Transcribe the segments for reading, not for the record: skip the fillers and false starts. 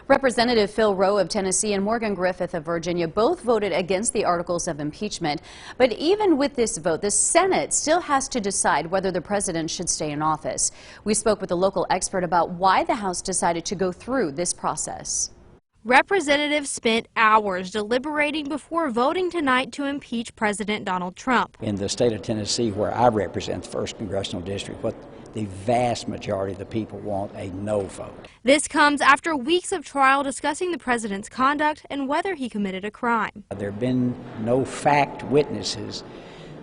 Representative Phil Rowe of Tennessee and Morgan Griffith of Virginia both voted against the articles of impeachment. But even with this vote, the Senate still has to decide whether the president should stay in office. We spoke with a local expert about why the House decided to go through this process. Representatives spent hours deliberating before voting tonight to impeach President Donald Trump. In the state of Tennessee, where I represent the 1st Congressional District, what the vast majority of the people want a no vote. This comes after weeks of trial discussing the president's conduct and whether he committed a crime. There have been no fact witnesses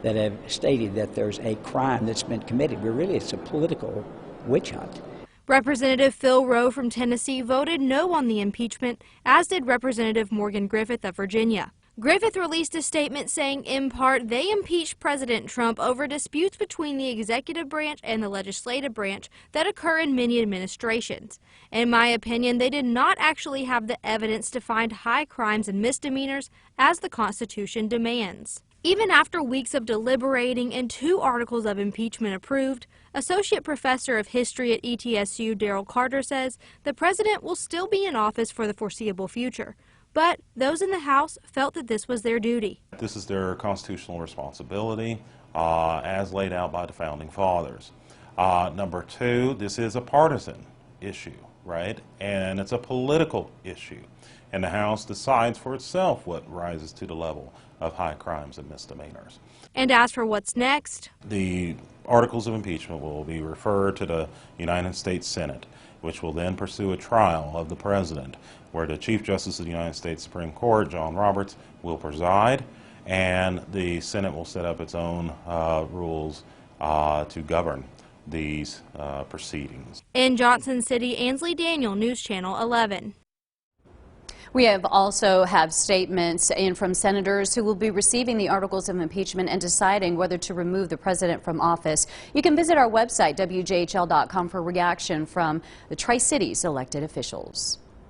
that have stated that there's a crime that's been committed. It's a political witch hunt. Representative Phil Rowe from Tennessee voted no on the impeachment, as did Representative Morgan Griffith of Virginia. Griffith released a statement saying, in part, they impeached President Trump over disputes between the executive branch and the legislative branch that occur in many administrations. In my opinion, they did not actually have the evidence to find high crimes and misdemeanors as the Constitution demands. Even after weeks of deliberating and 2 articles of impeachment approved, Associate Professor of History at ETSU Daryl Carter says the president will still be in office for the foreseeable future. But those in the House felt that this was their duty. This is their constitutional responsibility as laid out by the Founding Fathers. Number 2, this is a partisan issue, right? And it's a political issue. And the House decides for itself what rises to the level of high crimes and misdemeanors. And as for what's next, the articles of impeachment will be referred to the United States Senate, which will then pursue a trial of the president, where the Chief Justice of the United States Supreme Court, John Roberts, will preside, and the Senate will set up its own rules to govern these proceedings. In Johnson City, Ansley Daniel, News Channel 11. We also have statements in from senators who will be receiving the articles of impeachment and deciding whether to remove the president from office. You can visit our website, WJHL.com, for reaction from the Tri-Cities elected officials.